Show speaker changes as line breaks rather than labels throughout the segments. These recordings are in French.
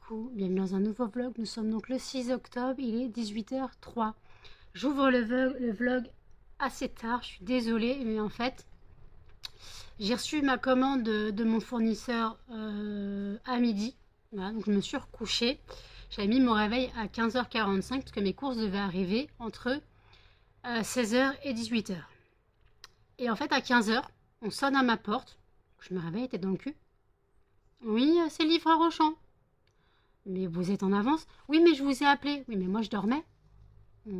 coucou, bienvenue dans un nouveau vlog. Nous sommes donc le 6 octobre, il est 18h03. J'ouvre le vlog assez tard, je suis désolée, mais en fait, j'ai reçu ma commande de mon fournisseur à midi. Voilà, donc je me suis recouchée. J'avais mis mon réveil à 15h45 parce que mes courses devaient arriver entre 16h et 18h. Et en fait, à 15h, on sonne à ma porte. Je me réveille, tête dans le cul. Oui, c'est le livreur au champ. Mais vous êtes en avance? Oui, mais je vous ai appelé. Oui, mais moi je dormais.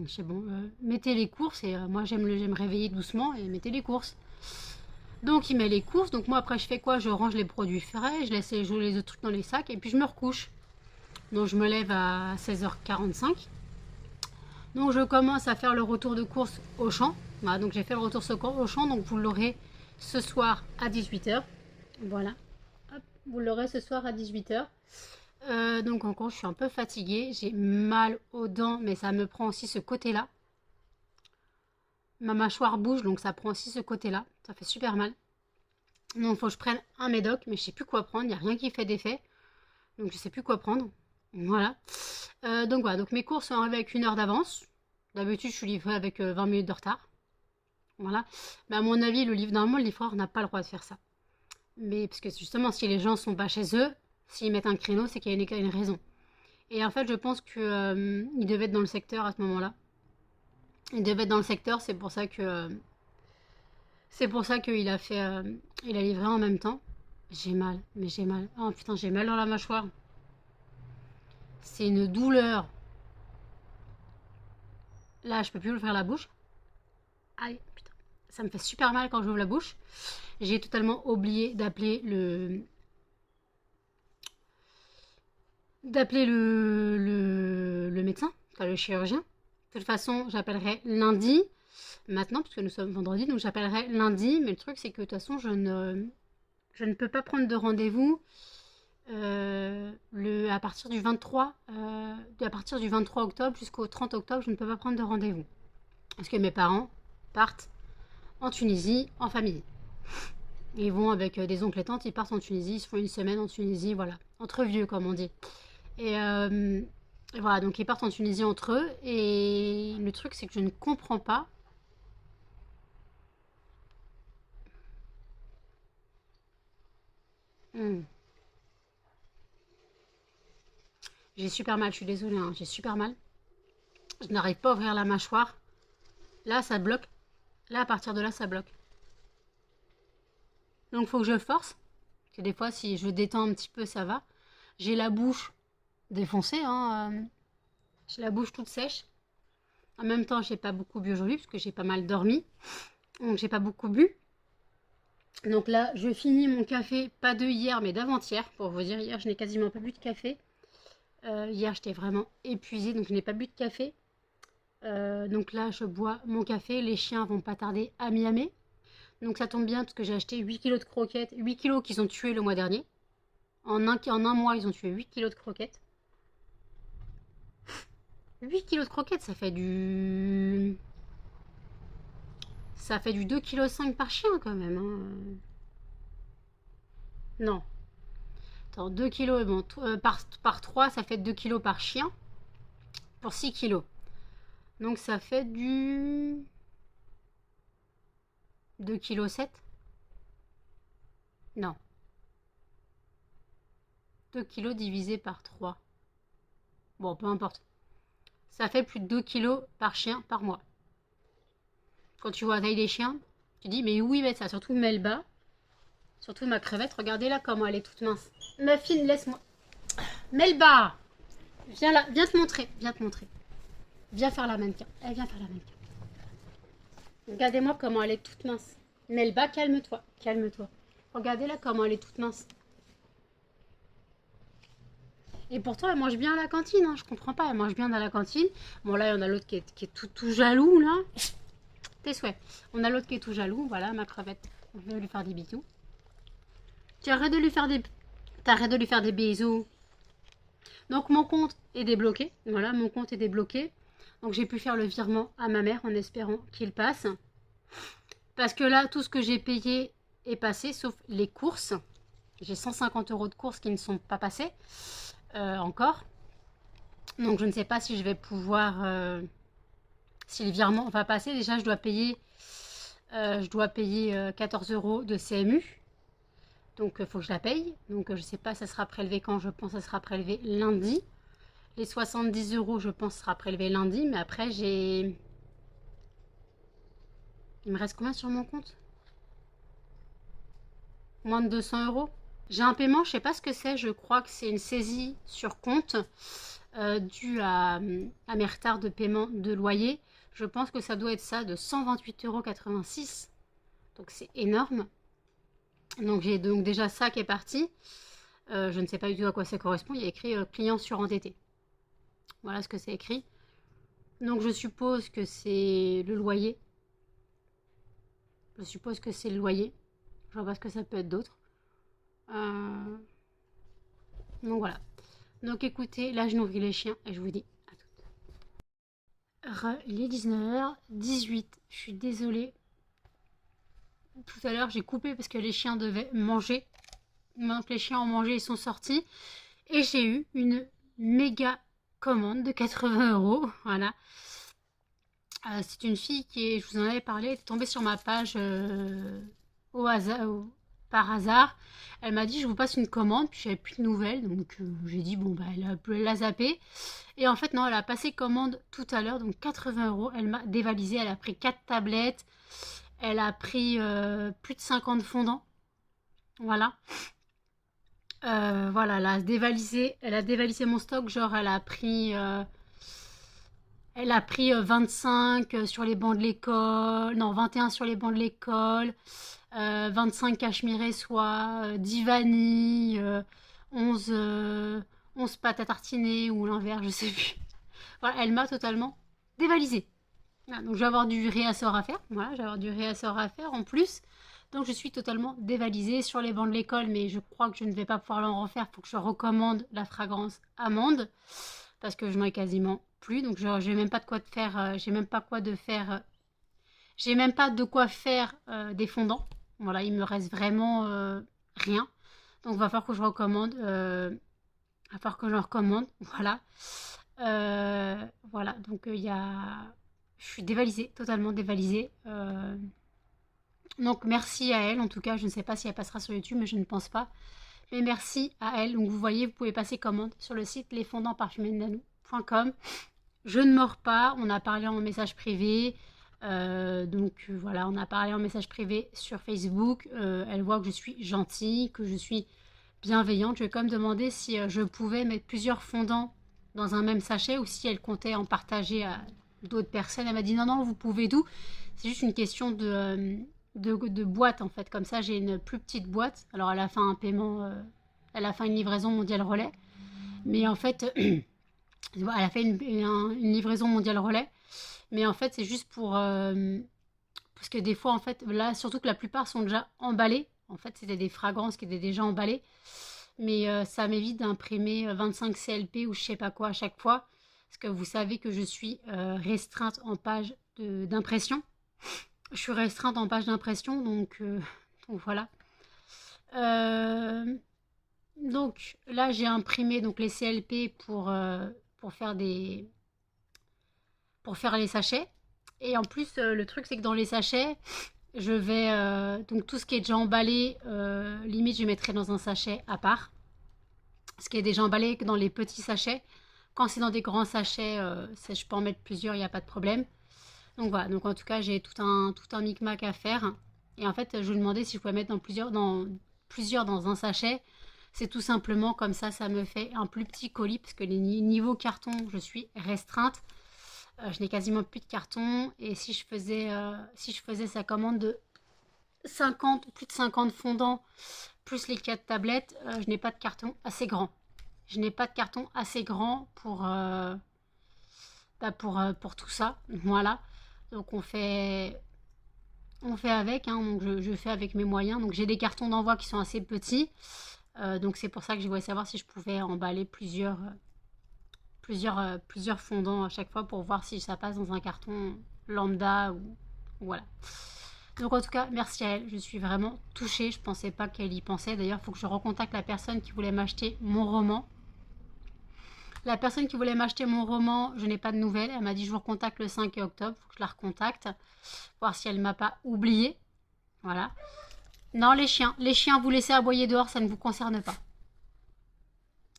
C'est bon, mettez les courses et moi j'aime me réveiller doucement et mettez les courses. Donc il met les courses, donc moi après je fais quoi? Je range les produits frais, je laisse les autres trucs dans les sacs et puis je me recouche. Donc je me lève à 16h45. Donc je commence à faire le retour de course au champ. Voilà, donc j'ai fait le retour au champ, donc vous l'aurez ce soir à 18h. Voilà, hop, vous l'aurez ce soir à 18h. Donc encore, je suis un peu fatiguée, j'ai mal aux dents, mais ça me prend aussi ce côté-là. Ma mâchoire bouge, donc ça prend aussi ce côté-là. Ça fait super mal. Donc il faut que je prenne un médoc, mais je sais plus quoi prendre, il n'y a rien qui fait d'effet. Donc je sais plus quoi prendre. Voilà. Donc voilà, donc mes courses sont arrivées avec 1 heure d'avance. D'habitude, je suis livrée avec 20 minutes de retard. Voilà. Mais à mon avis, normalement, le livreur n'a pas le droit de faire ça. Mais parce que justement, si les gens sont pas chez eux, s'ils mettent un créneau, c'est qu'il y a une raison. Et en fait, je pense qu'il devait être dans le secteur à ce moment-là. Il devait être dans le secteur, c'est pour ça que qu'il a fait, il a livré en même temps. J'ai mal, mais j'ai mal. Oh putain, j'ai mal dans la mâchoire. C'est une douleur. Là, je peux plus ouvrir la bouche. Aïe, putain. Ça me fait super mal quand j'ouvre la bouche. J'ai totalement oublié d'appeler le médecin, enfin le chirurgien. De toute façon, j'appellerai lundi, maintenant, parce que nous sommes vendredi, donc j'appellerai lundi, mais le truc, c'est que de toute façon, je ne peux pas prendre de rendez-vous à partir du 23, à partir du 23 octobre jusqu'au 30 octobre, je ne peux pas prendre de rendez-vous. Parce que mes parents partent en Tunisie, en famille. Ils vont avec des oncles et tantes, ils partent en Tunisie, ils se font une semaine en Tunisie, voilà. Entre vieux, comme on dit. Et voilà, donc ils partent en Tunisie entre eux. Et le truc, c'est que je ne comprends pas. J'ai super mal, je suis désolée, hein, j'ai super mal. Je n'arrive pas à ouvrir la mâchoire. Là, ça bloque. Là, à partir de là, ça bloque. Donc, il faut que je force. Parce que des fois, si je détends un petit peu, ça va. J'ai la bouche défoncée, hein. J'ai la bouche toute sèche. En même temps, j'ai pas beaucoup bu aujourd'hui, parce que j'ai pas mal dormi. Donc, j'ai pas beaucoup bu. Donc là, je finis mon café, pas de hier, mais d'avant-hier. Pour vous dire, hier, je n'ai quasiment pas bu de café. Hier, j'étais vraiment épuisée, donc je n'ai pas bu de café. Donc là, je bois mon café. Les chiens vont pas tarder à miamer. Donc ça tombe bien parce que j'ai acheté 8 kilos de croquettes. 8 kilos qu'ils ont tués le mois dernier. En un mois, ils ont tué 8 kilos de croquettes. 8 kilos de croquettes, ça fait du... Ça fait du 2,5 kg par chien quand même. Hein. Non. Attends, 2 kilos, bon, par 3, ça fait 2 kilos par chien. Pour 6 kilos. Donc ça fait du... 2,7 kg. Non. 2 kilos divisé par 3. Bon, peu importe. Ça fait plus de 2 kilos par chien par mois. Quand tu vois la taille des chiens, tu dis, mais oui, mais ça, surtout Melba. Surtout ma crevette, regardez là comment elle est toute mince. Ma fille, laisse-moi. Melba! Viens là, viens te montrer, viens te montrer. Viens faire la mannequin. Elle vient faire la mannequin. Regardez-moi comment elle est toute mince. Melba, calme-toi, calme-toi. Regardez là comment elle est toute mince. Et pourtant, elle mange bien à la cantine, hein. Je comprends pas, elle mange bien dans la cantine. Bon, là, il y en a l'autre qui est tout jaloux, là. Tes souhaits. On a l'autre qui est tout jaloux, voilà, ma crevette. Je vais lui faire des bisous. Tu arrêtes de lui faire des... T'arrêtes de lui faire des bisous. Donc, mon compte est débloqué. Voilà, mon compte est débloqué. Donc, j'ai pu faire le virement à ma mère en espérant qu'il passe. Parce que là, tout ce que j'ai payé est passé, sauf les courses. J'ai 150 € de courses qui ne sont pas passées. encore. Donc je ne sais pas si je vais pouvoir, si le virement va passer. Déjà je dois payer 14 € de CMU. Donc il faut que je la paye. Donc je ne sais pas, ça sera prélevé quand. Je pense que ça sera prélevé lundi. Les 70 € je pense sera prélevé lundi. Mais après il me reste combien sur mon compte? Moins de 200 €. J'ai un paiement, je ne sais pas ce que c'est. Je crois que c'est une saisie sur compte due à mes retards de paiement de loyer. Je pense que ça doit être ça, de 128,86 €. Donc c'est énorme. Donc j'ai donc déjà ça qui est parti. Je ne sais pas du tout à quoi ça correspond. Il y a écrit client surendetté. Voilà ce que c'est écrit. Donc je suppose que c'est le loyer. Je suppose que c'est le loyer. Je vois pas ce que ça peut être d'autre. Donc voilà. Donc écoutez, là je nourris les chiens et je vous dis à tout. Il est 19h18. Je suis désolée. Tout à l'heure j'ai coupé parce que les chiens devaient manger. Donc les chiens ont mangé, ils sont sortis. Et j'ai eu une méga commande de 80 €. Voilà. C'est une fille qui est, je vous en avais parlé, elle est tombée sur ma page au hasard, par hasard. Elle m'a dit je vous passe une commande, puis j'avais plus de nouvelles, donc j'ai dit bon bah elle l'a zappé. Et en fait non, elle a passé commande tout à l'heure, donc 80 €. Elle m'a dévalisé, elle a pris 4 tablettes, elle a pris plus de 50 fondants. Voilà. Voilà, elle a dévalisé mon stock, genre elle a pris 25 sur les bancs de l'école, non 21 sur les bancs de l'école, 25 cachemire soie, 10 vanilles, 11 pâtes à tartiner ou l'inverse, je sais plus. Voilà, elle m'a totalement dévalisé. Voilà, donc je vais avoir du réassort à faire. Voilà, je vais avoir du réassort à faire en plus. Donc je suis totalement dévalisée sur les bancs de l'école, mais je crois que je ne vais pas pouvoir l'en refaire. Il faut que je recommande la fragrance amande parce que je n'en ai quasiment plus. Donc j'ai même pas de quoi faire. J'ai même pas quoi de faire. J'ai même pas de quoi faire des fondants. Voilà, il me reste vraiment rien. Donc il va falloir que je recommande. Il va falloir que je recommande. Voilà. Voilà. Donc il y a. Je suis dévalisée, totalement dévalisée. Donc merci à elle, en tout cas je ne sais pas si elle passera sur YouTube, mais je ne pense pas. Mais merci à elle. Donc vous voyez, vous pouvez passer commande sur le site lesfondantparfumésnanou.com. Je ne mords pas, on a parlé en message privé. Donc voilà, on a parlé en message privé sur Facebook. Elle voit que je suis gentille, que je suis bienveillante. Je vais quand même demander si je pouvais mettre plusieurs fondants dans un même sachet ou si elle comptait en partager à d'autres personnes. Elle m'a dit non, non, vous pouvez tout. C'est juste une question de boîte en fait. Comme ça, j'ai une plus petite boîte. Alors, elle a fait un paiement, elle a fait une livraison mondiale relais. Mais en fait, elle a fait une livraison mondiale relais. Mais en fait, c'est juste pour. Parce que des fois, en fait, là, surtout que la plupart sont déjà emballés. En fait, c'était des fragrances qui étaient déjà emballées. Mais ça m'évite d'imprimer 25 CLP ou je sais pas quoi à chaque fois. Parce que vous savez que je suis restreinte en page d'impression. Je suis restreinte en page d'impression, donc voilà. Donc là, j'ai imprimé donc, les CLP pour faire les sachets. Et en plus, le truc, c'est que dans les sachets, je vais... donc tout ce qui est déjà emballé, limite, je mettrai dans un sachet à part. Ce qui est déjà emballé dans les petits sachets. Quand c'est dans des grands sachets, je peux en mettre plusieurs, il n'y a pas de problème. Donc voilà, donc en tout cas, j'ai tout un micmac à faire. Et en fait, je lui demandais si je pouvais mettre plusieurs dans un sachet. C'est tout simplement comme ça me fait un plus petit colis. Parce que les niveaux carton, je suis restreinte. Je n'ai quasiment plus de carton. Et si je faisais sa commande de plus de 50 fondants, plus les 4 tablettes, je n'ai pas de carton assez grand. Je n'ai pas de carton assez grand pour tout ça. Voilà. Donc on fait avec, hein, donc je fais avec mes moyens. Donc j'ai des cartons d'envoi qui sont assez petits. Donc c'est pour ça que je voulais savoir si je pouvais emballer plusieurs fondants à chaque fois pour voir si ça passe dans un carton lambda ou voilà. Donc en tout cas, merci à elle. Je suis vraiment touchée. Je pensais pas qu'elle y pensait. D'ailleurs, il faut que je recontacte la personne qui voulait m'acheter mon roman. La personne qui voulait m'acheter mon roman, je n'ai pas de nouvelles. Elle m'a dit je vous recontacte le 5 octobre. Il faut que je la recontacte. Voir si elle ne m'a pas oublié. Voilà. Non, les chiens. Les chiens, vous laissez aboyer dehors, ça ne vous concerne pas.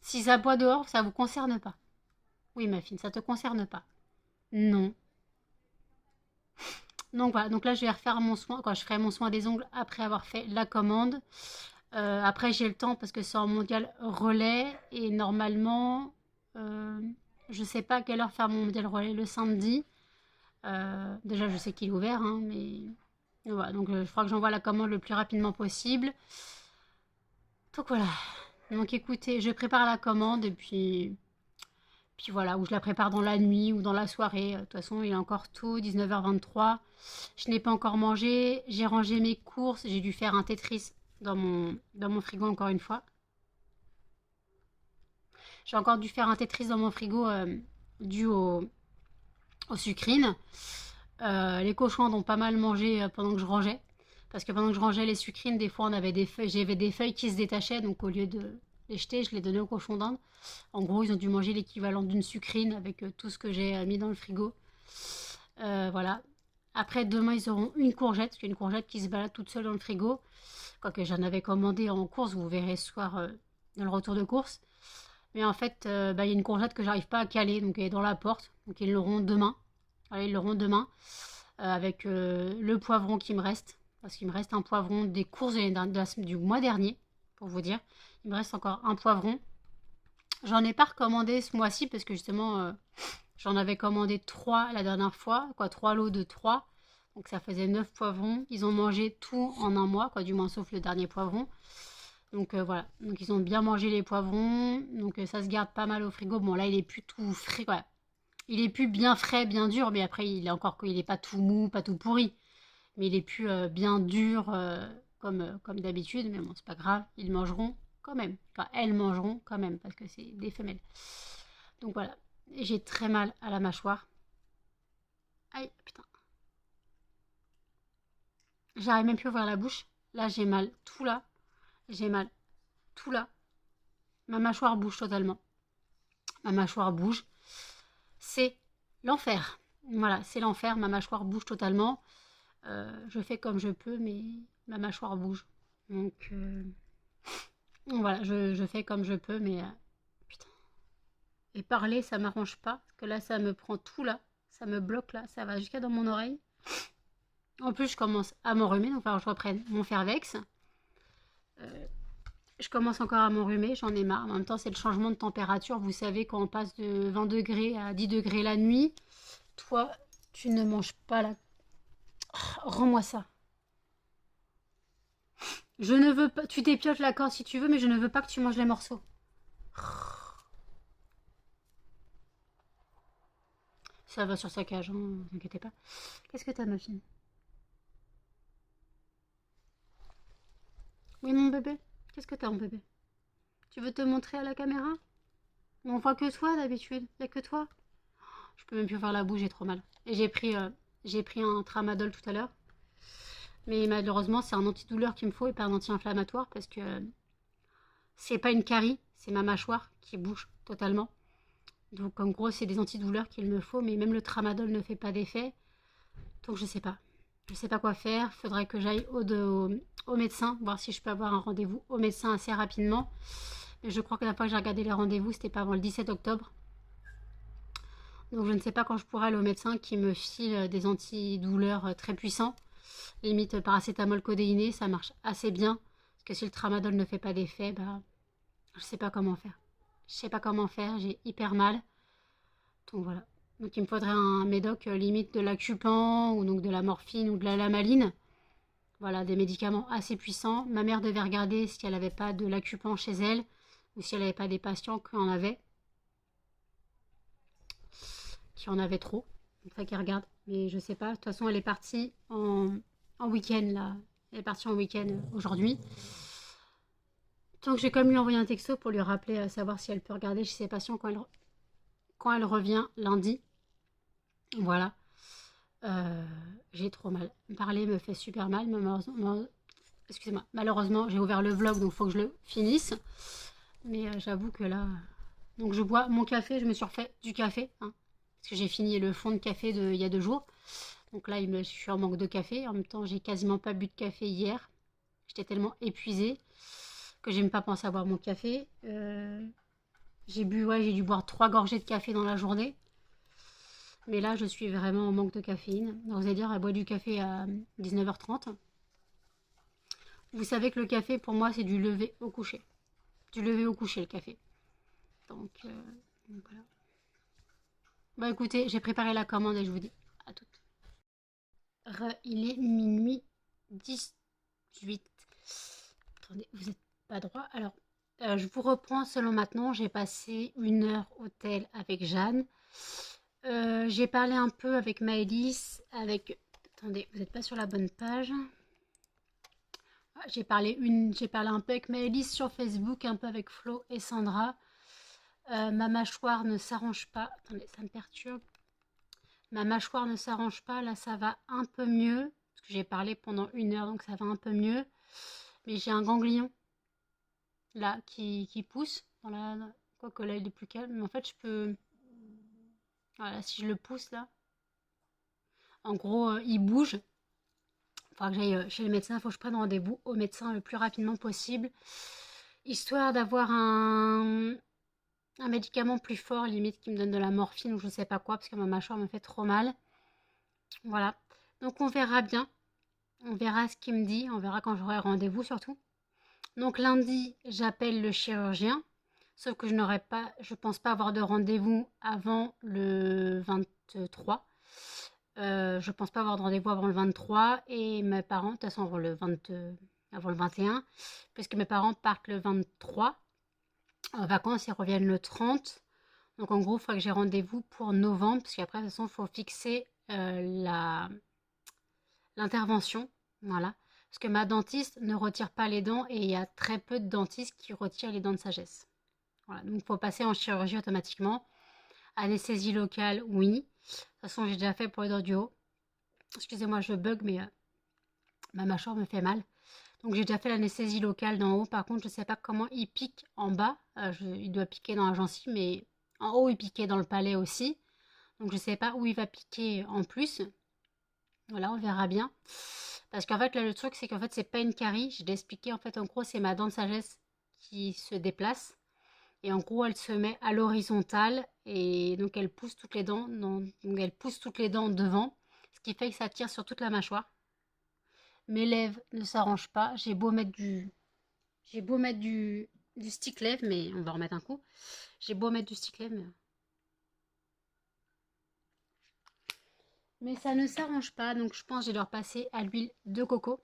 Si ça aboie dehors, ça ne vous concerne pas. Oui, ma fille, ça ne te concerne pas. Non. Donc voilà, donc là je vais refaire mon soin, je ferai mon soin des ongles après avoir fait la commande. Après j'ai le temps parce que c'est en mondial relais et normalement je sais pas à quelle heure faire mon mondial relais le samedi. Déjà je sais qu'il est ouvert hein, mais voilà, donc je crois que j'envoie la commande le plus rapidement possible. Donc voilà, donc écoutez, je prépare la commande et puis voilà, ou je la prépare dans la nuit ou dans la soirée. De toute façon, il est encore tôt, 19h23. Je n'ai pas encore mangé. J'ai rangé mes courses. J'ai dû faire un Tetris dans mon frigo encore une fois. J'ai encore dû faire un Tetris dans mon frigo dû aux sucrines. Les cochons ont pas mal mangé pendant que je rangeais. Parce que pendant que je rangeais les sucrines, des fois, j'avais des feuilles qui se détachaient. Donc au lieu de les jeter, je les donnais aux cochons d'Inde. En gros, ils ont dû manger l'équivalent d'une sucrine avec tout ce que j'ai mis dans le frigo. Voilà. Après, demain, ils auront une courgette. Parce qu'il y a une courgette qui se balade toute seule dans le frigo. Quoique j'en avais commandé en course, vous verrez ce soir dans le retour de course. Mais en fait, il y a une courgette que j'arrive pas à caler. Donc elle est dans la porte. Donc ils l'auront demain. Voilà, ils l'auront demain. Avec le poivron qui me reste. Parce qu'il me reste un poivron des courses du mois dernier. Pour vous dire. Il me reste encore un poivron. J'en ai pas recommandé ce mois-ci parce que justement j'en avais commandé 3 la dernière fois, 3 lots de 3. Donc ça faisait 9 poivrons. Ils ont mangé tout en un mois, du moins sauf le dernier poivron. Donc voilà, donc ils ont bien mangé les poivrons. Donc ça se garde pas mal au frigo. Bon là il est plus tout frais, quoi. Il est plus bien frais, bien dur, mais après il est pas tout mou, pas tout pourri. Mais il est plus bien dur comme d'habitude. Mais bon, c'est pas grave, ils mangeront quand même. Enfin, elles mangeront quand même, parce que c'est des femelles. Donc voilà, j'ai très mal à la mâchoire. Aïe, putain. J'arrive même plus à ouvrir la bouche. Là, j'ai mal tout là. J'ai mal tout là. Ma mâchoire bouge totalement. Ma mâchoire bouge. C'est l'enfer. Voilà, c'est l'enfer. Ma mâchoire bouge totalement. Je fais comme je peux, mais ma mâchoire bouge. Donc voilà, je fais comme je peux, mais putain. Et parler, ça m'arrange pas. Parce que là, ça me prend tout là. Ça me bloque là. Ça va jusqu'à dans mon oreille. En plus, je commence à m'enrhumer. Donc, il va falloir que je reprenne mon Fervex. Je commence encore à m'enrhumer. J'en ai marre. En même temps, c'est le changement de température. Vous savez, quand on passe de 20 degrés à 10 degrés la nuit, toi, tu ne manges pas là. Oh, rends-moi ça. Je ne veux pas. Tu dépiotes la corde si tu veux, mais je ne veux pas que tu manges les morceaux. Ça va sur sa cage, hein, ne vous inquiétez pas. Qu'est-ce que t'as, ma fille? Oui, mon bébé. Qu'est-ce que t'as, mon bébé? Tu veux te montrer à la caméra? On voit que toi d'habitude. Il n'y a que toi. Je peux même plus faire la bouche, j'ai trop mal. Et j'ai pris un tramadol tout à l'heure. Mais malheureusement, c'est un antidouleur qu'il me faut et pas un anti-inflammatoire parce que c'est pas une carie, c'est ma mâchoire qui bouge totalement. Donc en gros, c'est des antidouleurs qu'il me faut, mais même le tramadol ne fait pas d'effet. Donc je sais pas. Je sais pas quoi faire. Il faudrait que j'aille au médecin, voir si je peux avoir un rendez-vous au médecin assez rapidement. Mais je crois que la fois que j'ai regardé les rendez-vous, c'était pas avant le 17 octobre. Donc je ne sais pas quand je pourrai aller au médecin qui me file des antidouleurs très puissants. Limite paracétamol codéiné, ça marche assez bien. Parce que si le tramadol ne fait pas d'effet, bah, je sais pas comment faire. Je sais pas comment faire, j'ai hyper mal. Donc voilà. Donc il me faudrait un médoc limite de l'acupan ou donc de la morphine ou de la lamaline. Voilà, des médicaments assez puissants. Ma mère devait regarder si elle n'avait pas de l'acupan chez elle ou si elle n'avait pas des patients qui en avaient. Qui en avaient trop. Il faudrait qu'elle regarde. Mais je sais pas. De toute façon, elle est partie en week-end là. Elle est partie en week-end aujourd'hui. Donc j'ai comme lui envoyé un texto pour lui rappeler à savoir si elle peut regarder chez ses patients quand elle revient lundi. Voilà. J'ai trop mal. Parler me fait super mal. Excusez-moi. Malheureusement, j'ai ouvert le vlog, donc il faut que je le finisse. Mais j'avoue que là, Donc je bois mon café, je me suis refait du café, hein, parce que j'ai fini le fond de café il y a 2 jours. Donc là, je suis en manque de café. En même temps, j'ai quasiment pas bu de café hier. J'étais tellement épuisée que j'ai même pas pensé à boire mon café. J'ai dû boire 3 gorgées de café dans la journée. Mais là, je suis vraiment en manque de caféine. Donc, vous allez dire, elle boit du café à 19h30. Vous savez que le café, pour moi, c'est du lever au coucher. Du lever au coucher, le café. Donc voilà. Bah écoutez, j'ai préparé la commande et je vous dis à tout. Il est minuit 18. Attendez, vous n'êtes pas droit. Alors, je vous reprends selon maintenant. J'ai passé 1 heure au tel avec Jeanne. J'ai parlé un peu avec Maëlys, avec... Attendez, vous n'êtes pas sur la bonne page. J'ai parlé un peu avec Maëlys sur Facebook, un peu avec Flo et Sandra. Ma mâchoire ne s'arrange pas. Attendez, ça me perturbe. Ma mâchoire ne s'arrange pas. Là, ça va un peu mieux. Parce que j'ai parlé pendant 1 heure, donc ça va un peu mieux. Mais j'ai un ganglion, là, qui pousse. Quoique là, il est plus calme. Mais en fait, je peux... Voilà, si je le pousse, là. En gros, il bouge. Il faudra que j'aille chez le médecin. Il faut que je prenne rendez-vous au médecin le plus rapidement possible. Histoire d'avoir un médicament plus fort, limite qui me donne de la morphine ou je sais pas quoi, parce que ma mâchoire me fait trop mal. Voilà. Donc on verra bien. On verra ce qu'il me dit. On verra quand j'aurai rendez-vous surtout. Donc lundi, j'appelle le chirurgien. Sauf que je pense pas avoir de rendez-vous avant le 23. Je pense pas avoir de rendez-vous avant le 23. Et mes parents, de toute façon avant le 21. Puisque mes parents partent le 23 en vacances, ils reviennent le 30. Donc en gros, il faudra que j'ai rendez-vous pour novembre, parce qu'après, de toute façon, il faut fixer l'intervention. Voilà. Parce que ma dentiste ne retire pas les dents et il y a très peu de dentistes qui retirent les dents de sagesse. Voilà. Donc il faut passer en chirurgie automatiquement. Anesthésie locale, oui. De toute façon, j'ai déjà fait pour les dents du haut. Excusez-moi, je bug, mais ma mâchoire me fait mal. Donc j'ai déjà fait l'anesthésie locale d'en haut. Par contre, je ne sais pas comment il pique en bas. Il doit piquer dans la gencive, mais en haut, il piquait dans le palais aussi. Donc je ne sais pas où il va piquer en plus. Voilà, on verra bien. Parce qu'en fait, là, le truc, c'est qu'en fait, c'est pas une carie. Je l'ai expliqué. En fait, en gros, c'est ma dent de sagesse qui se déplace. Et en gros, elle se met à l'horizontale. Et donc, elle pousse toutes les dents. Donc, elle pousse toutes les dents devant. Ce qui fait que ça tire sur toute la mâchoire. Mes lèvres ne s'arrangent pas. J'ai beau mettre du stick lèvre, mais on va remettre un coup. J'ai beau mettre du stick lèvre, mais ça ne s'arrange pas. Donc je pense que je vais leur passer à l'huile de coco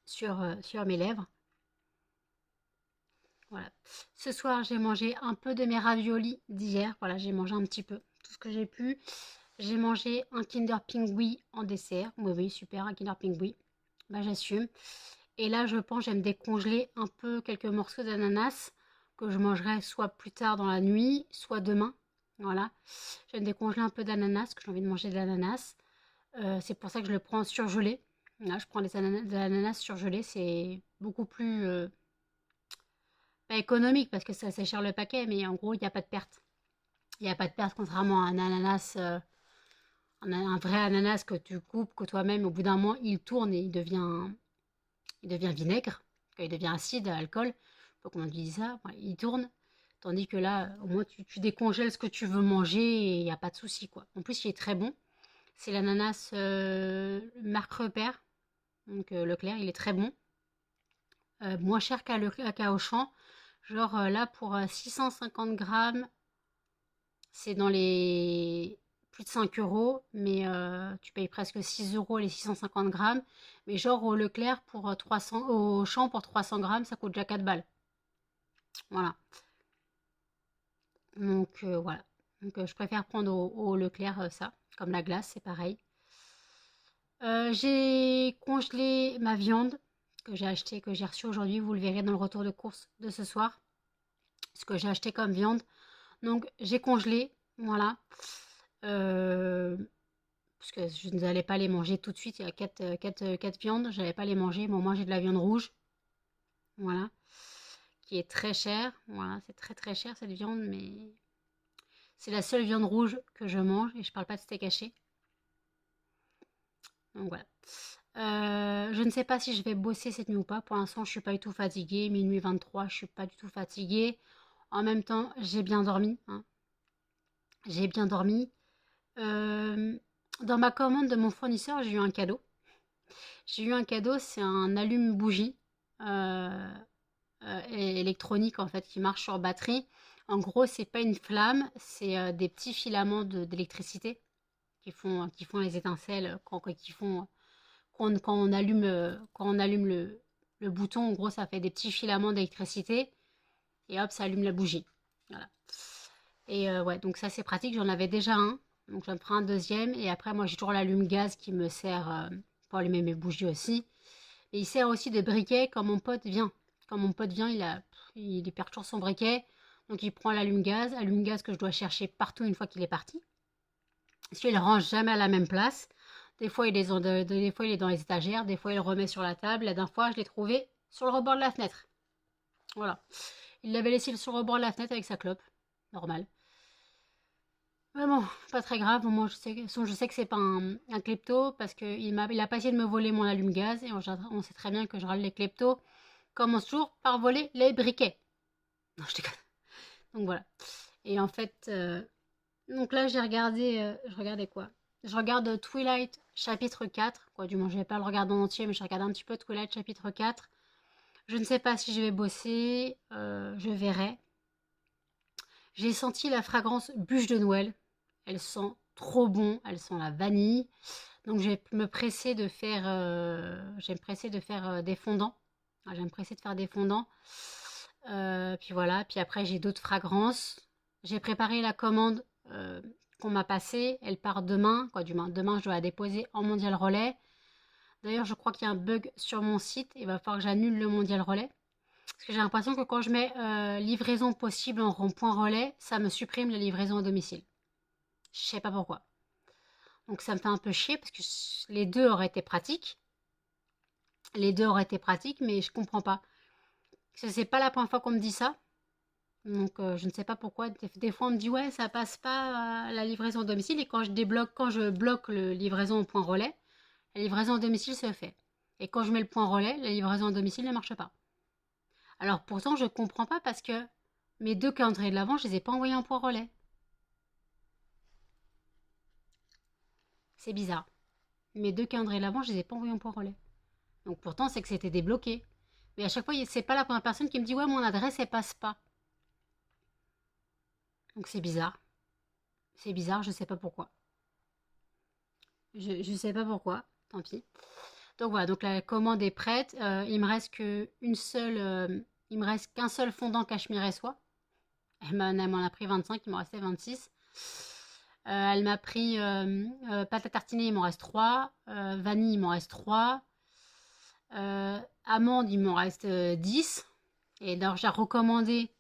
sur mes lèvres. Voilà. Ce soir, j'ai mangé un peu de mes raviolis d'hier. Voilà, j'ai mangé un petit peu, tout ce que j'ai pu. J'ai mangé un Kinder Pingui en dessert. Oui, oui, super, un Kinder Pingui. Bah, j'assume. Et là, je pense que je vais me décongeler un peu quelques morceaux d'ananas que je mangerai soit plus tard dans la nuit, soit demain. Voilà. Je vais me décongeler un peu d'ananas, parce que j'ai envie de manger de l'ananas. C'est pour ça que je le prends surgelé. Là, je prends de l'ananas surgelé. C'est beaucoup plus pas économique, parce que ça c'est cher le paquet, mais en gros, il n'y a pas de perte. Il n'y a pas de perte, contrairement à un ananas, un vrai ananas que tu coupes, que toi-même, au bout d'un moment, il tourne et il devient vinaigre, il devient acide, alcool, je sais pas comment on dit ça, ouais, il tourne. Tandis que là, au moins, tu décongèles ce que tu veux manger et il n'y a pas de souci, quoi. En plus, il est très bon. C'est l'ananas marque Repère, donc Leclerc, il est très bon. Moins cher qu'à Auchan. Genre là, pour 650 grammes, c'est dans les plus de 5 euros, mais tu payes presque 6 euros les 650 grammes. Mais genre au Leclerc, pour 300, au Auchan, pour 300 grammes, ça coûte déjà 4 balles. Voilà. Donc voilà. Donc je préfère prendre au Leclerc ça, comme la glace, c'est pareil. J'ai congelé ma viande que j'ai acheté, que j'ai reçue aujourd'hui. Vous le verrez dans le retour de course de ce soir. Ce que j'ai acheté comme viande. Donc j'ai congelé, voilà. Euh, Parce que je n'allais pas les manger tout de suite. Il y a 4 viandes, je n'allais pas les manger, mais au moins j'ai de la viande rouge. Voilà. qui est très cher. Voilà, c'est très très cher cette viande, mais c'est la seule viande rouge que je mange et je parle pas de steak haché. Donc voilà. Je ne sais pas si je vais bosser cette nuit ou pas. Pour l'instant, je suis pas du tout fatiguée. Minuit 23, je suis pas du tout fatiguée. En même temps, j'ai bien dormi, hein. J'ai bien dormi. Euh, Dans ma commande de mon fournisseur, j'ai eu un cadeau. J'ai eu un cadeau, c'est un allume-bougie électronique en fait qui marche sur batterie. En gros, c'est pas une flamme, c'est des petits filaments d'électricité qui font les étincelles quand on allume le bouton. En gros, ça fait des petits filaments d'électricité et hop, ça allume la bougie. Voilà. Et ouais, donc ça c'est pratique. J'en avais déjà un, donc j'en prends un deuxième. Et après, moi j'ai toujours l'allume-gaz qui me sert pour allumer mes bougies aussi. Et il sert aussi de briquet quand mon pote vient. Quand mon pote vient, il perd toujours son briquet. Donc il prend allume-gaz que je dois chercher partout une fois qu'il est parti. Parce qu'il ne range jamais à la même place. Des fois, des fois, il est dans les étagères, des fois, il le remet sur la table. La dernière fois, je l'ai trouvé sur le rebord de la fenêtre. Voilà. Il l'avait laissé sur le rebord de la fenêtre avec sa clope. Normal. Mais bon, pas très grave. Moi, je sais que c'est pas un klepto parce qu'il a pas essayé de me voler mon allume-gaz. Et on sait très bien que je râle les kleptos commencent toujours par voler les briquets. Non, je déconne. Donc voilà. Et en fait, donc là, je regardais quoi? Je regarde Twilight chapitre 4, quoi, du moins je vais pas le regarder en entier, mais je regarde un petit peu Twilight chapitre 4. Je ne sais pas si je vais bosser, je verrai. J'ai senti la fragrance bûche de Noël. Elle sent trop bon, elle sent la vanille. Donc je vais me presser de faire des fondants. Ah, je vais me presser de faire des fondants. Puis voilà, puis après j'ai d'autres fragrances. J'ai préparé la commande qu'on m'a passée. Elle part demain, quoi, demain je dois la déposer en Mondial Relais. D'ailleurs, je crois qu'il y a un bug sur mon site. Il va falloir que j'annule le Mondial Relais. Parce que j'ai l'impression que quand je mets livraison possible en rond-point relais, ça me supprime la livraison à domicile. Je sais pas pourquoi. Donc ça me fait un peu chier parce que les deux auraient été pratiques. Les deux auraient été pratiques, mais je comprends pas. Parce que c'est pas la première fois qu'on me dit ça. Donc je ne sais pas pourquoi. Des fois on me dit ouais ça passe pas la livraison à domicile et quand je bloque le livraison au point relais, la livraison à domicile se fait. Et quand je mets le point relais, la livraison à domicile ne marche pas. Alors pourtant je comprends pas parce que mes deux calendriers de l'avant je les ai pas envoyés en point relais. C'est bizarre. Mes deux calendriers de l'avant je les ai pas envoyés en point relais. Donc pourtant c'est que c'était débloqué. Mais à chaque fois c'est pas la première personne qui me dit ouais mon adresse elle passe pas. Donc c'est bizarre. C'est bizarre, je sais pas pourquoi. Je sais pas pourquoi, tant pis. Donc voilà, donc la commande est prête. Il me reste qu'un seul fondant cachemire soie. Elle m'en a pris 25, il m'en restait 26. Elle m'a pris pâte à tartiner, il m'en reste 3. Vanille, il m'en reste 3. Amande, il m'en reste 10. Et alors j'ai recommandé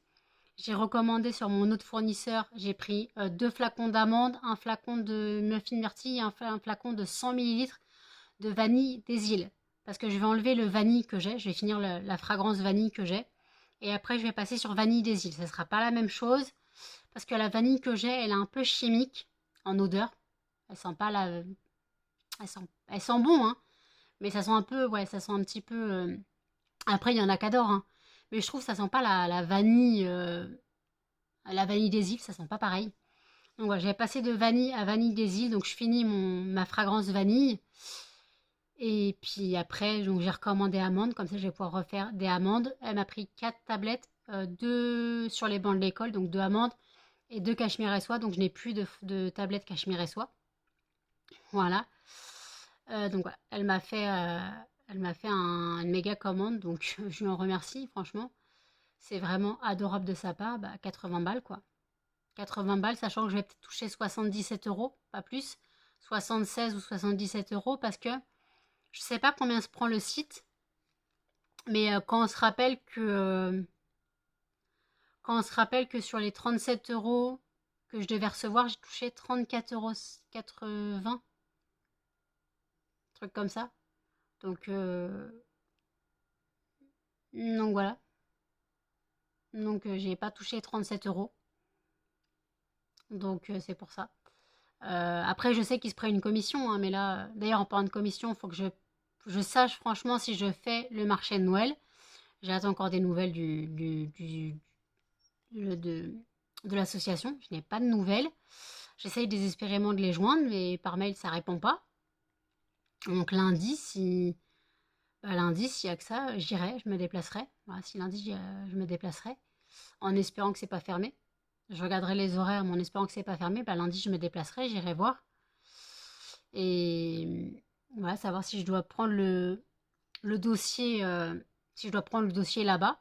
sur mon autre fournisseur, j'ai pris 2 flacons d'amandes, un flacon de muffin myrtille et un flacon de 100 millilitres de vanille des îles. Parce que je vais enlever le vanille que j'ai, je vais finir la fragrance vanille que j'ai. Et après, je vais passer sur vanille des îles. Ça ne sera pas la même chose. Parce que la vanille que j'ai, elle est un peu chimique en odeur. Elle sent pas la. Elle sent bon, hein. Mais ça sent un peu. Ouais, ça sent un petit peu. Après, il y en a qu'adorent, hein. Mais je trouve que ça sent pas la vanille. La vanille des îles, ça sent pas pareil. Donc voilà, j'ai passé de vanille à vanille des îles. Donc je finis ma fragrance vanille. Et puis après, donc j'ai recommandé amandes, comme ça je vais pouvoir refaire des amandes. Elle m'a pris 4 tablettes, 2 sur les bancs de l'école, donc 2 amandes et 2 cachemire et soie, donc je n'ai plus de tablettes cachemire et soie. Voilà. Donc voilà, elle m'a fait une méga commande, donc je lui en remercie, franchement. C'est vraiment adorable de sa part, bah 80 balles quoi. 80 balles, sachant que je vais peut-être toucher 77 euros, pas plus. 76 ou 77 euros parce que je sais pas combien se prend le site, mais quand on se rappelle que sur les 37 euros que je devais recevoir, j'ai touché 34,80 euros, truc comme ça. Donc, donc voilà. Donc, j'ai pas touché 37 euros. Donc, c'est pour ça. Après, je sais qu'ils se prennent une commission, hein, mais là, d'ailleurs, en parlant de commission, il faut que je sache franchement si je fais le marché de Noël. J'attends encore des nouvelles de, de l'association. Je n'ai pas de nouvelles. J'essaye désespérément de les joindre, mais par mail, ça répond pas. Donc lundi, lundi, s'il y a que ça, j'irai, je me déplacerai. Voilà, si lundi, je me déplacerai, en espérant que c'est pas fermé. Je regarderai les horaires, mais en espérant que c'est pas fermé. Lundi, je me déplacerai, j'irai voir. Et voilà, savoir si je dois prendre le dossier, si je dois prendre le dossier là-bas,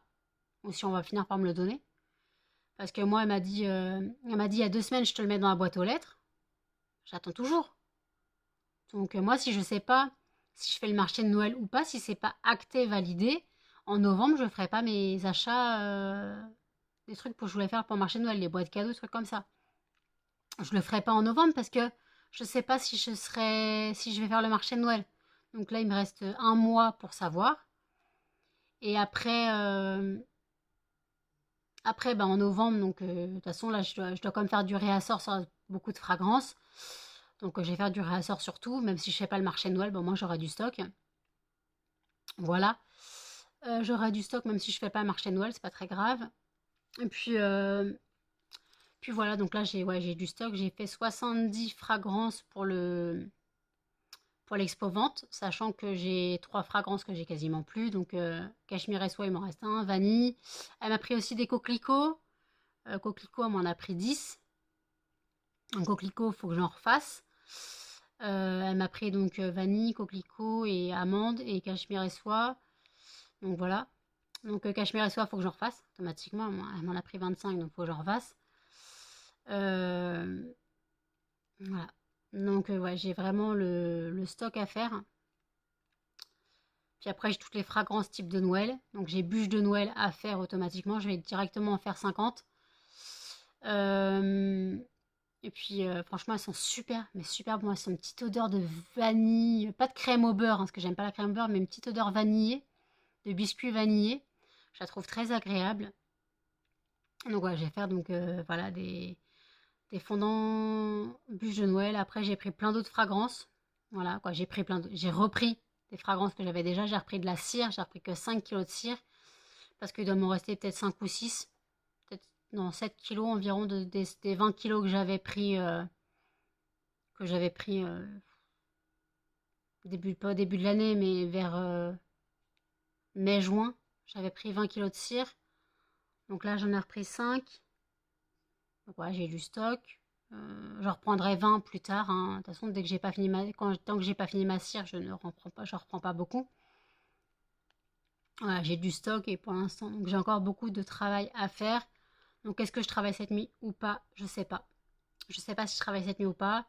ou si on va finir par me le donner. Parce que moi, elle m'a dit il y a 2 semaines, je te le mets dans la boîte aux lettres. J'attends toujours. Donc moi, si je sais pas si je fais le marché de Noël ou pas, si c'est pas acté, validé, en novembre, je ferai pas mes achats, des trucs que je voulais faire pour le marché de Noël, les boîtes cadeaux, des trucs comme ça. Je le ferai pas en novembre parce que je sais pas si je vais faire le marché de Noël. Donc là, il me reste un mois pour savoir. Et après, en novembre, donc de toute façon, là, je dois quand même faire du réassort sur beaucoup de fragrances. Donc je vais faire du réassort sur tout, même si je fais pas le marché de Noël, moi j'aurai du stock. Voilà. J'aurai du stock même si je fais pas le marché de Noël, c'est pas très grave. Et puis voilà, donc là j'ai du stock. J'ai fait 70 fragrances pour l'expo vente, sachant que j'ai 3 fragrances que j'ai quasiment plus. Donc Cachemire et Soie, il m'en reste un. Vanille. Elle m'a pris aussi des coquelicots. Coquelicot, elle m'en a pris 10. Un coquelicot, il faut que j'en refasse. Elle m'a pris donc vanille, coquelicot et amande et cachemire et soie. Donc voilà. Donc cachemire et soie, il faut que j'en refasse automatiquement. Elle m'en a pris 25, donc il faut que j'en refasse. Voilà. Donc ouais, j'ai vraiment le stock à faire. Puis après, j'ai toutes les fragrances type de Noël. Donc j'ai bûche de Noël à faire automatiquement. Je vais directement en faire 50. Et puis franchement, elles sont super, mais super bon. Elles sont une petite odeur de vanille. Pas de crème au beurre, hein, parce que j'aime pas la crème au beurre, mais une petite odeur vanillée, de biscuit vanillé. Je la trouve très agréable. Donc voilà, je vais faire donc voilà des fondants bûche de Noël. Après, j'ai pris plein d'autres fragrances. Voilà, quoi, j'ai repris des fragrances que j'avais déjà. J'ai repris de la cire, j'ai repris que 5 kilos de cire. Parce qu'il doit m'en rester peut-être 5 ou 6. Peut-être, non, 7 kilos environ des 20 kilos que j'avais pris pas au début de l'année, mais vers mai-juin. J'avais pris 20 kilos de cire. Donc là, j'en ai repris 5. Donc ouais, j'ai du stock. J'en reprendrai 20 plus tard, hein. De toute façon, dès que j'ai pas fini tant que j'ai pas fini ma cire, je ne reprends pas, je reprends pas beaucoup. Voilà, j'ai du stock et pour l'instant, donc j'ai encore beaucoup de travail à faire. Donc est-ce que je travaille cette nuit ou pas? Je sais pas. Je sais pas si je travaille cette nuit ou pas.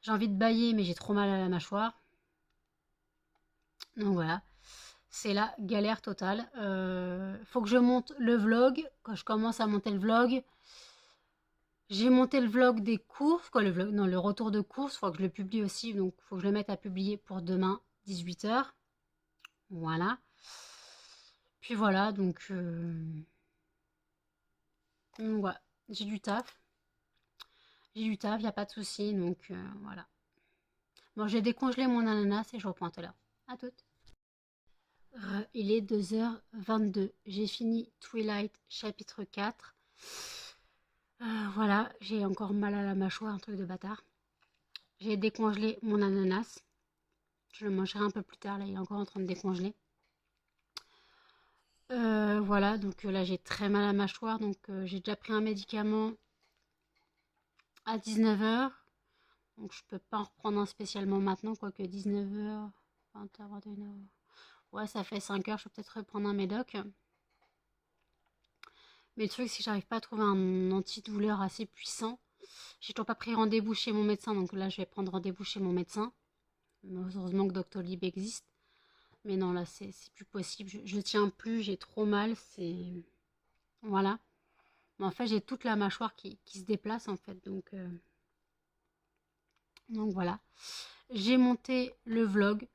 J'ai envie de bâiller, mais j'ai trop mal à la mâchoire. Donc voilà, c'est la galère totale. Faut que je monte le vlog. Quand je commence à monter le vlog, j'ai monté le vlog des courses, quoi, le retour de course, faut que je le publie aussi, donc faut que je le mette à publier pour demain, 18h. Voilà. Puis voilà, donc voilà, j'ai du taf. J'ai du taf, y a pas de souci, donc voilà. Bon, j'ai décongelé mon ananas et je reprends tout à l'heure. À toutes. Il est 2h22. J'ai fini Twilight chapitre 4. Voilà, j'ai encore mal à la mâchoire, un truc de bâtard. J'ai décongelé mon ananas. Je le mangerai un peu plus tard, là il est encore en train de décongeler. Voilà, donc là j'ai très mal à la mâchoire, donc j'ai déjà pris un médicament à 19h. Donc je peux pas en reprendre un spécialement maintenant, quoique 19h, 20h, 21h. Ouais, ça fait 5h, je peux peut-être reprendre un médoc. Mais le truc, c'est que j'arrive pas à trouver un antidouleur assez puissant. J'ai toujours pas pris rendez-vous chez mon médecin, donc là je vais prendre rendez-vous chez mon médecin. Heureusement que Doctolib existe. Mais non, là c'est plus possible. Je tiens plus, j'ai trop mal. Voilà. Mais en fait, j'ai toute la mâchoire qui se déplace en fait. Donc voilà. J'ai monté le vlog.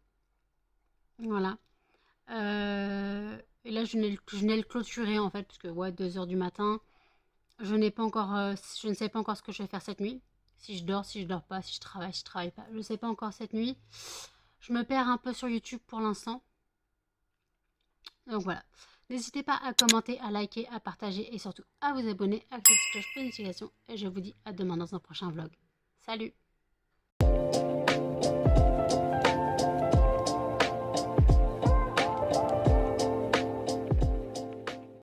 Voilà. Et là, je n'ai le clôturé en fait, parce que ouais, 2 heures du matin. Je n'ai pas encore, je ne sais pas encore ce que je vais faire cette nuit. Si je dors pas, si je travaille pas. Je ne sais pas encore cette nuit. Je me perds un peu sur YouTube pour l'instant. Donc voilà. N'hésitez pas à commenter, à liker, à partager et surtout à vous abonner, à activer la cloche de notification. Et je vous dis à demain dans un prochain vlog. Salut!